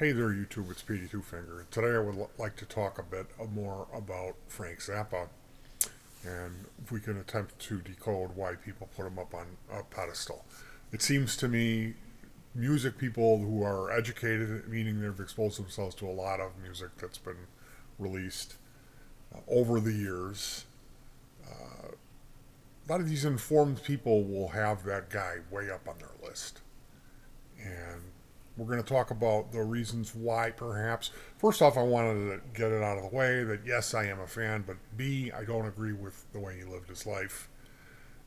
Hey there, YouTube. It's Petey Two Finger. Today, I would like to talk a bit more about Frank Zappa, and if we can attempt to decode why people put him up on a pedestal. It seems to me, music people who are educated, meaning they've exposed themselves to a lot of music that's been released over the years, a lot of these informed people will have that guy way up on their list. And we're going to talk about the reasons why, perhaps. First off, I wanted to get it out of the way that yes, I am a fan, but B, I don't agree with the way he lived his life.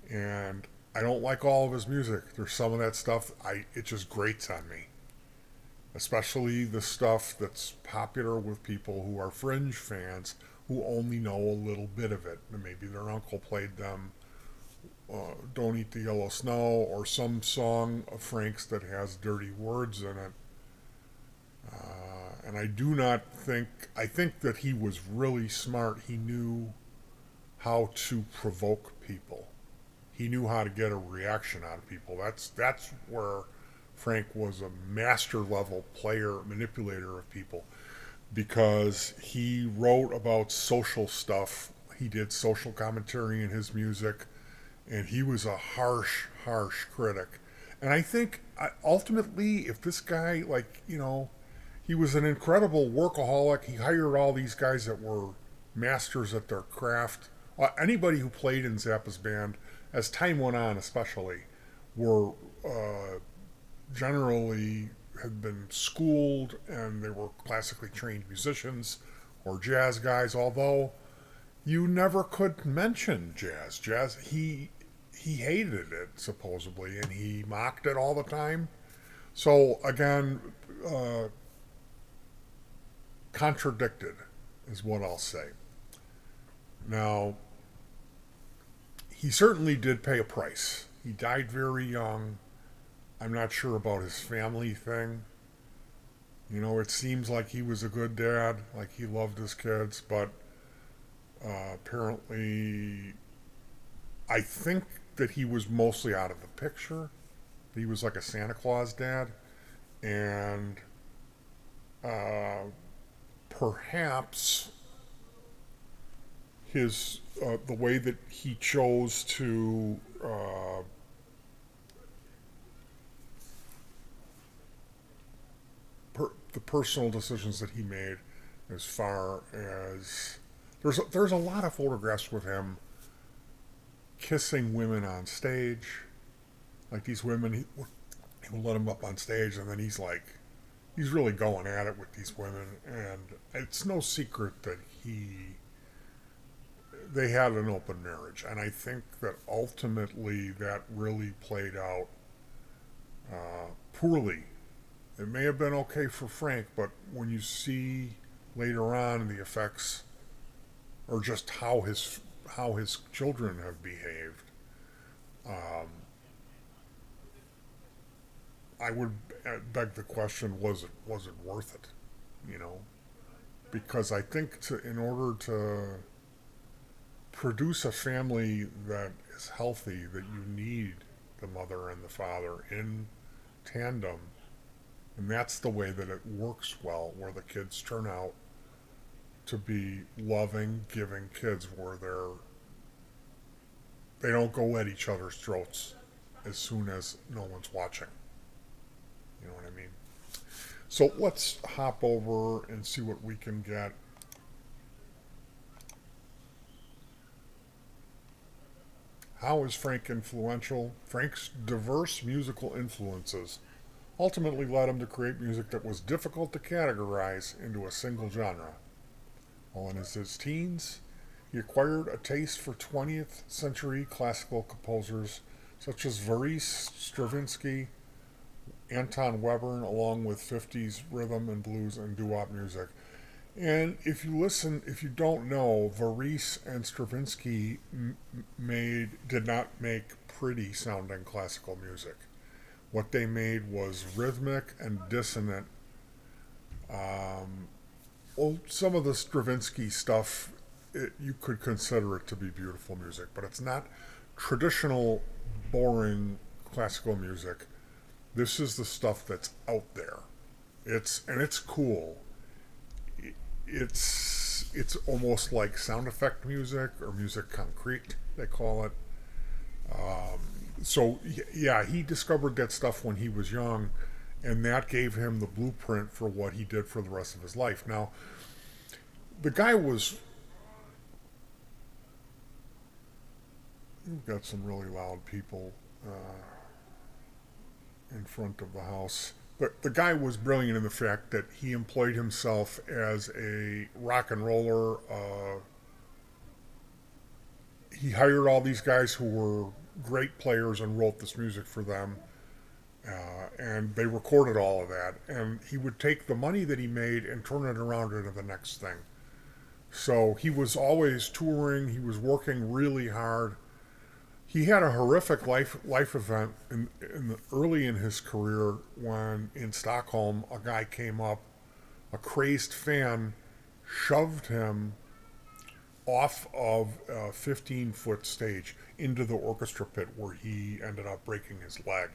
And I don't like all of his music. There's some of that stuff, it just grates on me. Especially the stuff that's popular with people who are fringe fans who only know a little bit of it. And maybe their uncle played them Don't Eat the Yellow Snow, or some song of Frank's that has dirty words in it. And I do not think, I think that he was really smart. He knew how to provoke people. He knew how to get a reaction out of people. That's where Frank was a master level player, manipulator of people, because he wrote about social stuff. He did social commentary in his music, and he was a harsh critic. And I think ultimately, if this guy, he was an incredible workaholic. He hired all these guys that were masters at their craft. Anybody who played in Zappa's band, as time went on, especially, were generally had been schooled, and they were classically trained musicians or jazz guys. Although you never could mention jazz. He hated it supposedly, and he mocked it all the time. So again, contradicted is what I'll say. Now, he certainly did pay a price. He died very young. I'm not sure about his family thing. It seems like he was a good dad, like he loved his kids, but apparently, I think that he was mostly out of the picture. He was like a Santa Claus dad, and perhaps his the way that he chose to the personal decisions that he made, as far as there's a lot of photographs with him kissing women on stage, like these women he will let him up on stage, and then he's really going at it with these women, and it's no secret that they had an open marriage, and I think that ultimately that really played out poorly. It may have been okay for Frank, but when you see later on the effects, or just how his children have behaved, um, I would beg the question: was it worth it? Because I think in order to produce a family that is healthy, that you need the mother and the father in tandem, and that's the way that it works well, where the kids turn out to be loving, giving kids, where they don't go at each other's throats as soon as no one's watching. You know what I mean? So let's hop over and see what we can get. How is Frank influential? Frank's diverse musical influences ultimately led him to create music that was difficult to categorize into a single genre. While in his teens, he acquired a taste for 20th century classical composers such as Varis, Stravinsky, Anton Webern, along with 50s rhythm and blues and doo-wop music. And if you don't know, Varis and Stravinsky did not make pretty sounding classical music. What they made was rhythmic and dissonant. Well, some of the Stravinsky stuff, you could consider it to be beautiful music, but it's not traditional, boring classical music. This is the stuff that's out there. It's cool. It's almost like sound effect music or music concrete, they call it. So yeah, he discovered that stuff when he was young, and that gave him the blueprint for what he did for the rest of his life. Now, the guy was we've got some really loud people in front of the house. But the guy was brilliant in the fact that he employed himself as a rock and roller. He hired all these guys who were great players and wrote this music for them. And they recorded all of that. And he would take the money that he made and turn it around into the next thing. So he was always touring. He was working really hard. He had a horrific life event early in his career when in Stockholm a guy came up, a crazed fan shoved him off of a 15-foot stage into the orchestra pit where he ended up breaking his leg.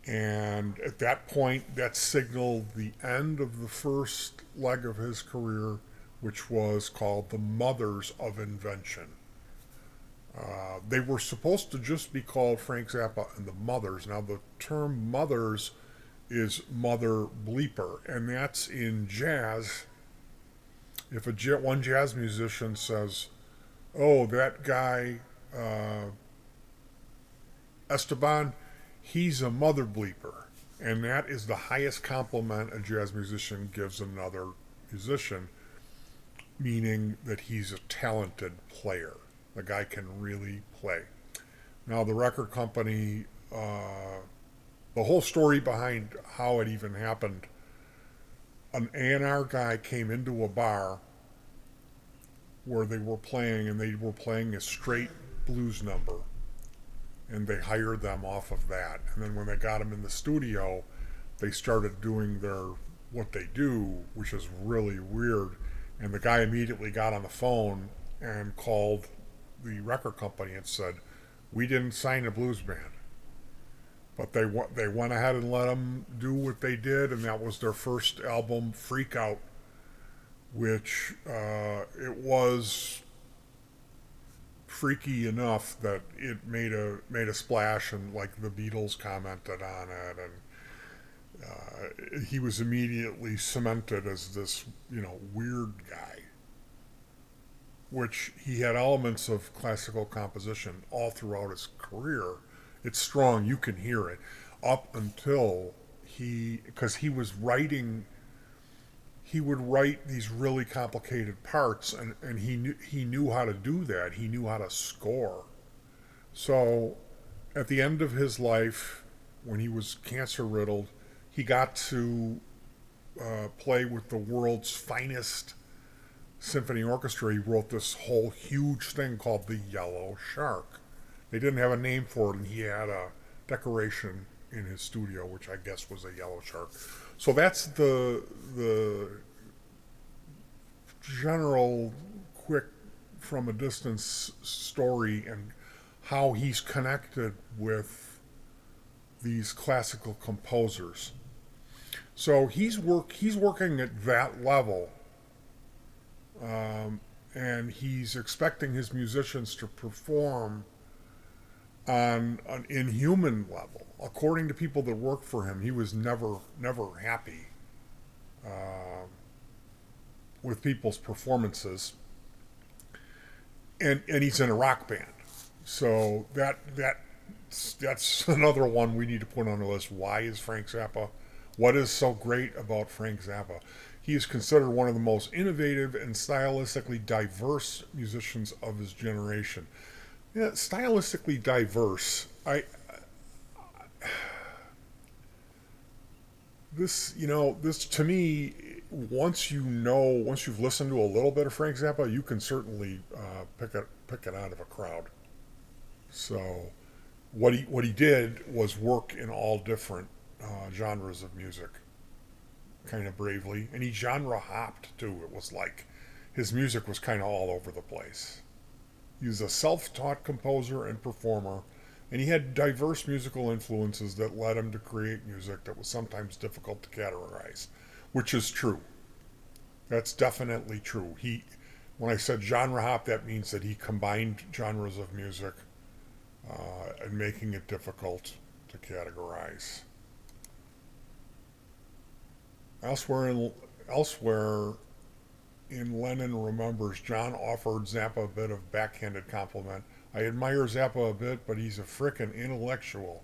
And at that point, that signaled the end of the first leg of his career, which was called the Mothers of Invention. They were supposed to just be called Frank Zappa and the Mothers. Now, the term Mothers is mother bleeper, and that's in jazz. If one jazz musician says, "Oh, that guy Esteban, he's a mother bleeper," and that is the highest compliment a jazz musician gives another musician, meaning that he's a talented player. The guy can really play. Now, the record company, the whole story behind how it even happened, an A&R guy came into a bar where they were playing, and they were playing a straight blues number, and they hired them off of that. And then when they got them in the studio, they started doing what they do, which is really weird. And the guy immediately got on the phone and called the record company and said, "We didn't sign a blues band." But they went ahead and let them do what they did, and that was their first album, Freak Out, which it was freaky enough that it made a splash, and like the Beatles commented on it, and he was immediately cemented as this weird guy, which he had elements of classical composition all throughout his career. It's strong, you can hear it, up until because he was writing, he would write these really complicated parts, and he knew how to do that. He knew how to score. So at the end of his life, when he was cancer riddled, he got to play with the world's finest symphony orchestra. He wrote this whole huge thing called the Yellow Shark. They didn't have a name for it, and he had a decoration in his studio, which I guess was a yellow shark. So that's the general, quick, from a distance story, and how he's connected with these classical composers. So he's working at that level, and he's expecting his musicians to perform on an inhuman level. According to people that work for him, he was never happy with people's performances, and he's in a rock band. So that's another one we need to put on the list. Why is Frank Zappa? What is so great about Frank Zappa? He is considered one of the most innovative and stylistically diverse musicians of his generation. Yeah, stylistically diverse. This to me, once you've listened to a little bit of Frank Zappa, you can certainly pick it out of a crowd. So what he did was work in all different genres of music, kind of bravely, and he genre hopped too. It was like his music was kind of all over the place. He was a self-taught composer and performer, And he had diverse musical influences that led him to create music that was sometimes difficult to categorize, which is true. That's definitely true. When I said genre hop, that means that he combined genres of music and making it difficult to categorize. Elsewhere in Lennon Remembers, John offered Zappa a bit of backhanded compliment. I admire Zappa a bit, but he's a frickin' intellectual.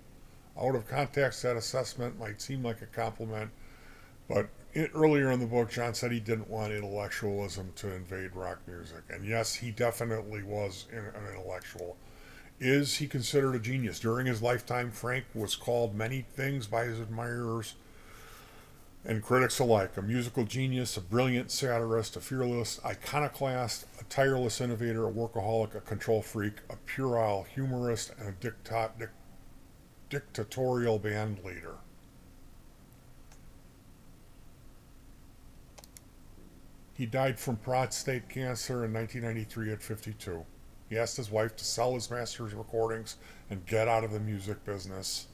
Out of context, that assessment might seem like a compliment, but earlier in the book, John said he didn't want intellectualism to invade rock music. And yes, he definitely was an intellectual. Is he considered a genius? During his lifetime, Frank was called many things by his admirers and critics alike: a musical genius, a brilliant satirist, a fearless iconoclast, a tireless innovator, a workaholic, a control freak, a puerile humorist, and a dictatorial band leader. He died from prostate cancer in 1993 at 52. He asked his wife to sell his master's recordings and get out of the music business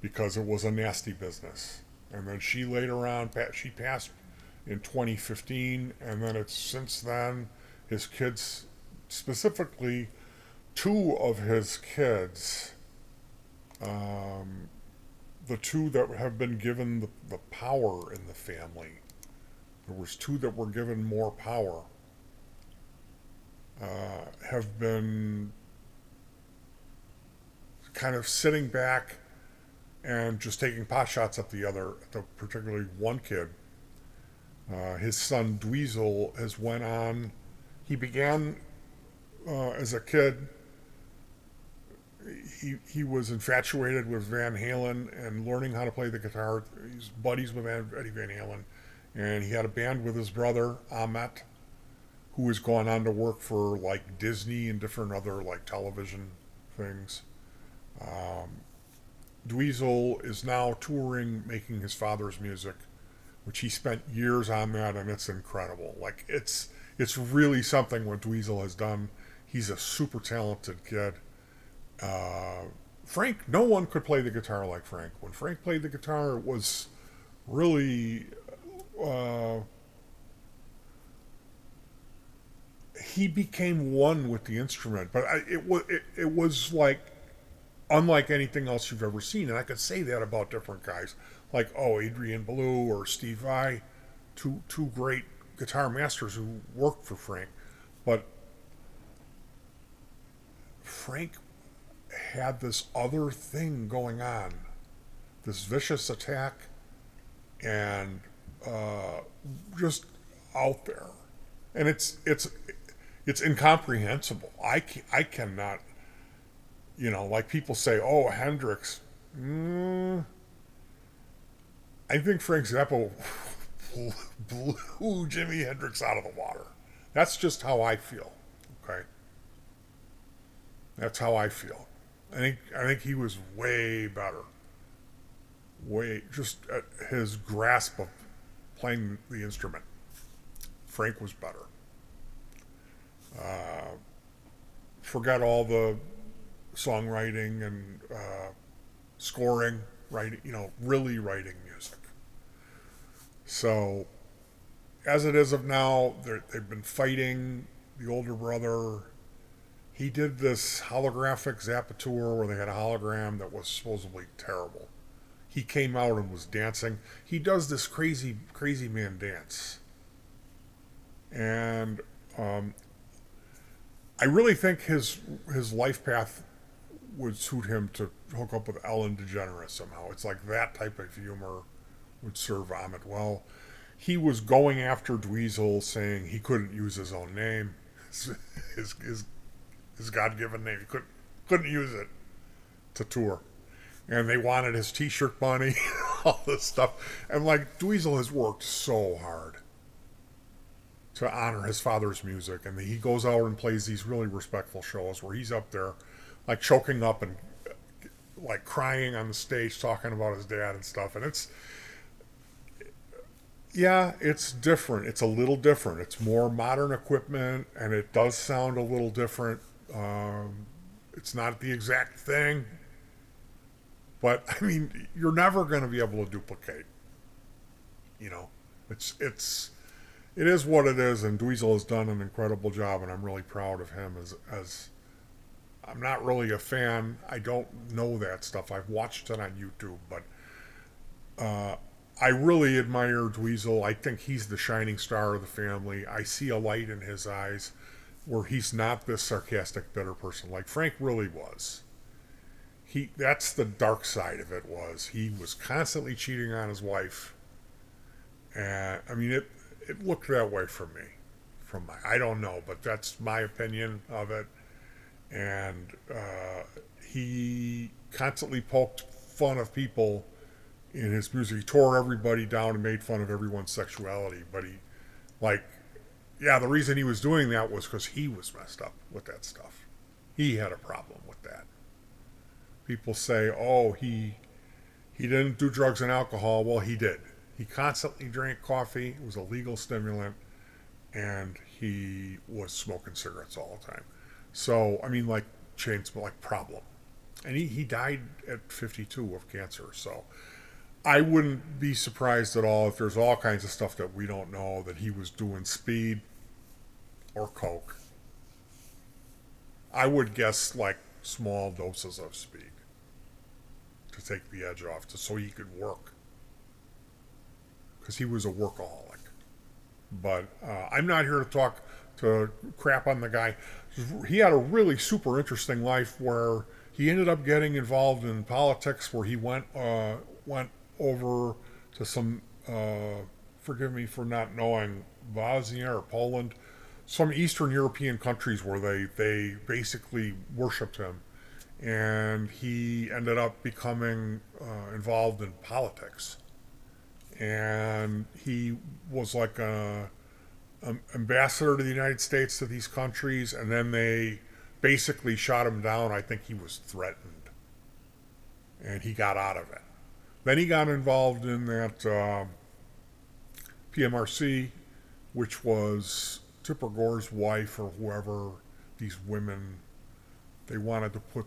because it was a nasty business. And then she later on, she passed in 2015, and then it's since then, his kids, specifically two of his kids, the two that have been given the power in the family. There was two that were given more power, have been kind of sitting back and just taking pot shots at particularly one kid. His son Dweezil has went on. He began as a kid. He was infatuated with Van Halen and learning how to play the guitar. He's buddies with Eddie Van Halen, and he had a band with his brother Ahmet, who has gone on to work for like Disney and different other like television things. Dweezil is now touring, making his father's music, which he spent years on that, and it's incredible. Like it's really something what Dweezil has done. He's a super talented kid. Frank, no one could play the guitar like Frank. When Frank played the guitar, it was really he became one with the instrument. But it was like unlike anything else you've ever seen. And I could say that about different guys, like Adrian Belew or Steve Vai, two great guitar masters who worked for Frank. But Frank had this other thing going on, this vicious attack, and just out there, and it's incomprehensible. I cannot, like people say, Hendrix. I think Frank Zappa blew Jimi Hendrix out of the water. That's just how I feel. Okay, that's how I feel. I think he was way better. Just his grasp of playing the instrument. Frank was better. Forgot all the songwriting and scoring, writing, really writing music. So, as it is of now, they've been fighting. The older brother, he did this holographic Zappa tour where they had a hologram that was supposedly terrible. He came out and was dancing. He does this crazy man dance. And I really think his life path would suit him to hook up with Ellen DeGeneres somehow. It's like that type of humor would serve Ahmet well. He was going after Dweezil, saying he couldn't use his own name, his God-given name. He couldn't use it to tour. And they wanted his t-shirt money, all this stuff. And like Dweezil has worked so hard to honor his father's music, and he goes out and plays these really respectful shows where he's up there like choking up and like crying on the stage talking about his dad and stuff. And it's different. It's a little different. It's more modern equipment, and it does sound a little different. It's not the exact thing, but I mean, you're never going to be able to duplicate. You know, it is what it is, and Dweezil has done an incredible job, and I'm really proud of him. As I'm not really a fan. I don't know that stuff. I've watched it on YouTube, but uh, I really admire Dweezil. I think he's the shining star of the family. I see a light in his eyes where he's not this sarcastic, bitter person like Frank really was. That's the dark side of it. He was constantly cheating on his wife, and I mean it looked that way for me. I don't know, but that's my opinion of it. And he constantly poked fun of people in his music. He tore everybody down and made fun of everyone's sexuality. But like, yeah, the reason he was doing that was because he was messed up with that stuff. He had a problem with that. People say, oh, he didn't do drugs and alcohol. Well, he did. He constantly drank coffee. It was a legal stimulant. And he was smoking cigarettes all the time. So, I mean, like chain smoke, like problem. And he died at 52 of cancer. So I wouldn't be surprised at all if there's all kinds of stuff that we don't know that he was doing speed or coke. I would guess like small doses of speed to take the edge off, so he could work. Because he was a workaholic. But I'm not here to crap on the guy. He had a really super interesting life where he ended up getting involved in politics, where he went over to some, forgive me for not knowing, Bosnia or Poland, some Eastern European countries where they basically worshipped him. And he ended up becoming involved in politics. And he was like a ambassador to the United States to these countries, and then they basically shot him down. I think he was threatened, and he got out of it. Then he got involved in that PMRC, which was Tipper Gore's wife or whoever. These women, they wanted to put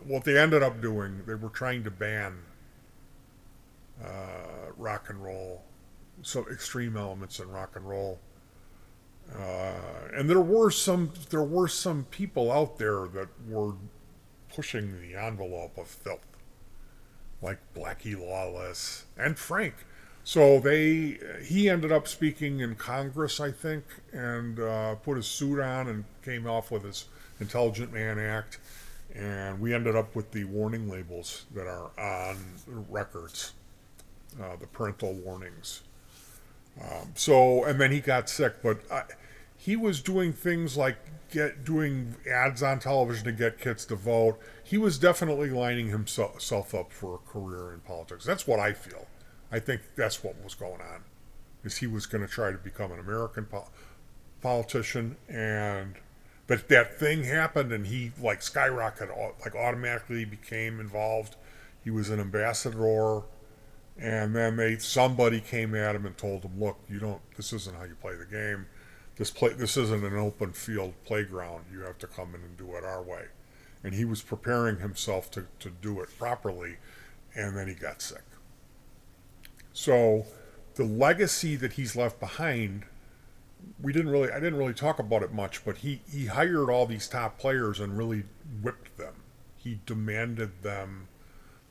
what they ended up doing, they were trying to ban rock and roll, so extreme elements in rock and roll, and there were some people out there that were pushing the envelope of filth, like Blackie Lawless and Frank. So he ended up speaking in Congress, I think, and put his suit on and came off with his Intelligent Man Act, and we ended up with the warning labels that are on records, the parental warnings. And then he got sick, but he was doing things like doing ads on television to get kids to vote. He was definitely lining himself up for a career in politics. That's what I feel. I think that's what was going on, is he was going to try to become an American politician, but that thing happened, and he like skyrocketed, like automatically became involved. He was an ambassador. And then somebody came at him and told him, "Look, this isn't how you play the game. This isn't an open field playground. You have to come in and do it our way." And he was preparing himself to do it properly, and then he got sick. So the legacy that he's left behind, I didn't really talk about it much, but he hired all these top players and really whipped them. He demanded them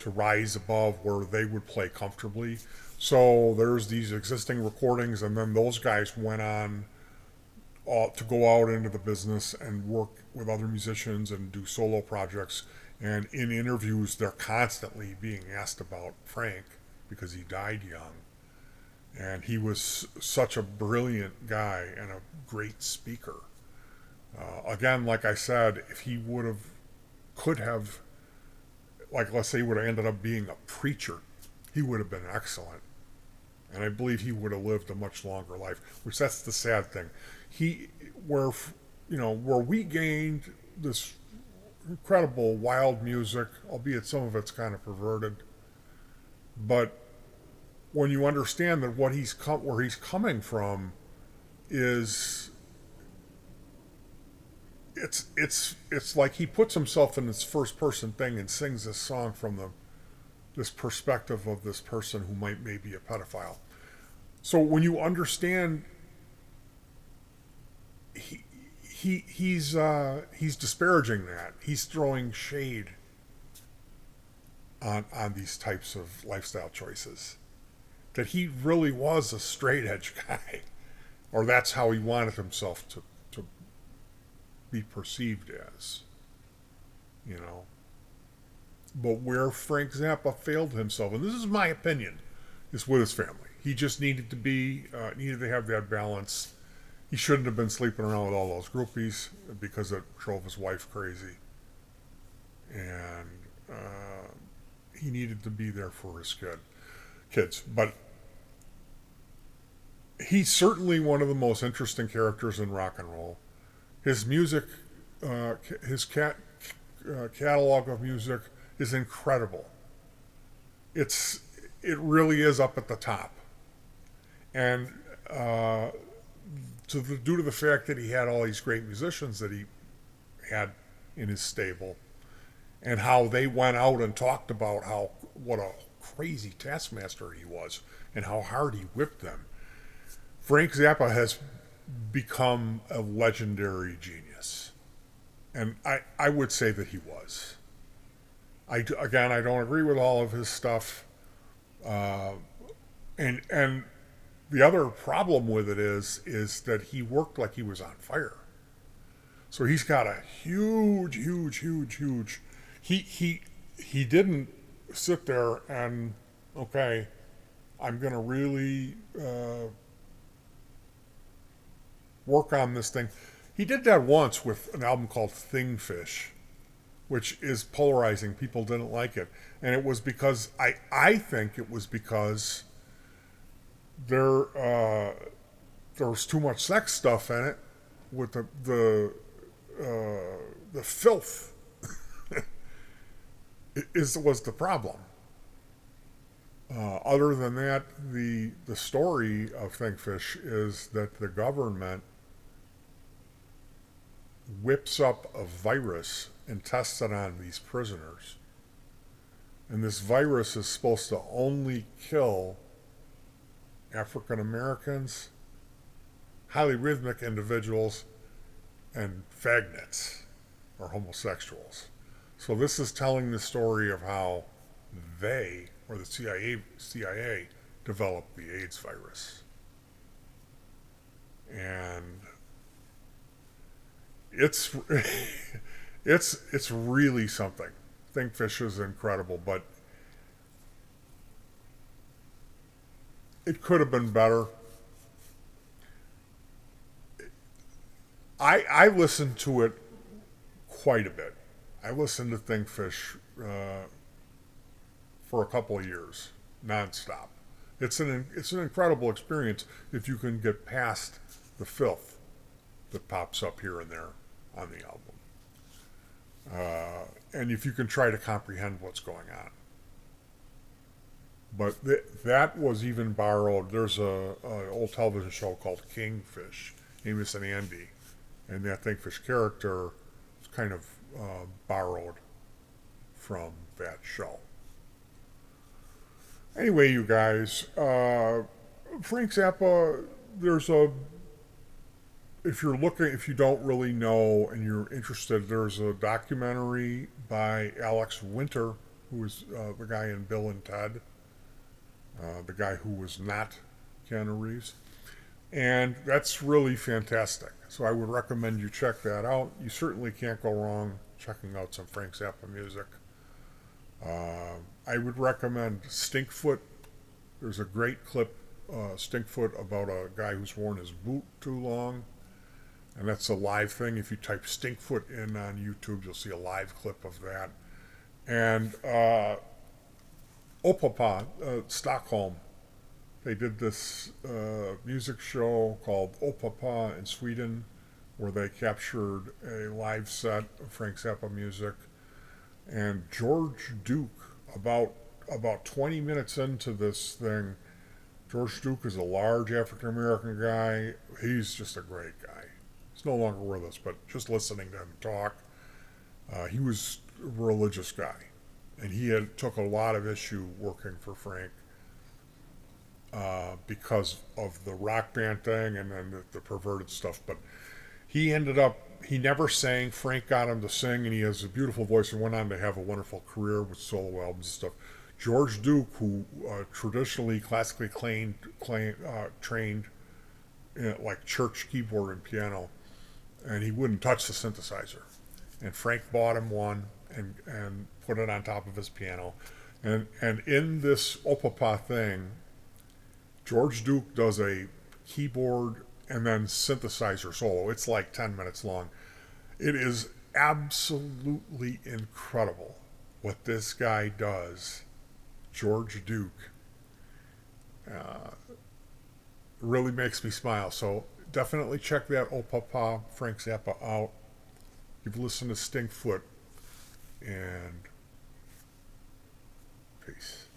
to rise above where they would play comfortably. So there's these existing recordings, and then those guys went on to go out into the business and work with other musicians and do solo projects. And in interviews, they're constantly being asked about Frank because he died young. And he was such a brilliant guy and a great speaker. Again, like I said, if he could have, like, let's say he would have ended up being a preacher, he would have been excellent. And I believe he would have lived a much longer life, which that's the sad thing. Where we gained this incredible wild music, albeit some of it's kind of perverted, but when you understand that where he's coming from is it's like he puts himself in this first person thing and sings this song from this perspective of this person who might maybe a pedophile. So when you understand, he he's disparaging that. He's throwing shade on these types of lifestyle choices. That he really was a straight edge guy, or that's how he wanted himself to be perceived as, you know. But where Frank Zappa failed himself, and this is my opinion, is with his family. He just needed to have that balance. He shouldn't have been sleeping around with all those groupies because it drove his wife crazy. And he needed to be there for his kids. But he's certainly one of the most interesting characters in rock and roll. His music, his catalog of music is incredible. It really is up at the top. And due to the fact that he had all these great musicians that he had in his stable, and how they went out and talked about what a crazy taskmaster he was and how hard he whipped them, Frank Zappa has become a legendary genius. And I would say that he was. I don't agree with all of his stuff. And the other problem with it is that he worked like he was on fire. So he's got a huge. He didn't sit there and, okay, I'm going to really work on this thing. He did that once with an album called Thingfish, which is polarizing. People didn't like it. And it was because, I think it was because there was too much sex stuff in it with the filth was the problem. Other than that, the story of Thingfish is that the government whips up a virus and tests it on these prisoners. And this virus is supposed to only kill African Americans, highly rhythmic individuals, and fagnets, or homosexuals. So this is telling the story of how they, or the CIA developed the AIDS virus. And it's really something. Thingfish is incredible, but it could have been better. I listened to it quite a bit. I listened to Thingfish for a couple of years, nonstop. It's an incredible experience if you can get past the filth that pops up here and there on the album, and if you can try to comprehend what's going on. But that was even borrowed. There's a old television show called Kingfish, Amos and Andy, and that Thingfish character is kind of borrowed from that show. Anyway, you guys, Frank Zappa, if you don't really know and you're interested, there's a documentary by Alex Winter, who is the guy in Bill and Ted, the guy who was not Keanu Reeves. And that's really fantastic. So I would recommend you check that out. You certainly can't go wrong checking out some Frank Zappa music. I would recommend Stinkfoot. There's a great clip, Stinkfoot, about a guy who's worn his boot too long. And that's a live thing. If you type Stinkfoot in on YouTube, you'll see a live clip of that. And Opapa, Stockholm, they did this music show called Opapa in Sweden, where they captured a live set of Frank Zappa music. And George Duke, about 20 minutes into this thing, George Duke is a large African American guy. He's just a great guy. He's no longer with us, but just listening to him talk, he was a religious guy, and he took a lot of issue working for Frank because of the rock band thing and then the perverted stuff. But he never sang. Frank got him to sing, and he has a beautiful voice and went on to have a wonderful career with solo albums and stuff. George Duke, who traditionally classically trained like church keyboard and piano, and he wouldn't touch the synthesizer. And Frank bought him one and put it on top of his piano. And in this Opapa thing, George Duke does a keyboard and then synthesizer solo. It's like 10 minutes long. It is absolutely incredible what this guy does. George Duke really makes me smile. So definitely check that Opapa Frank Zappa out. You've listened to Stinkfoot, and peace.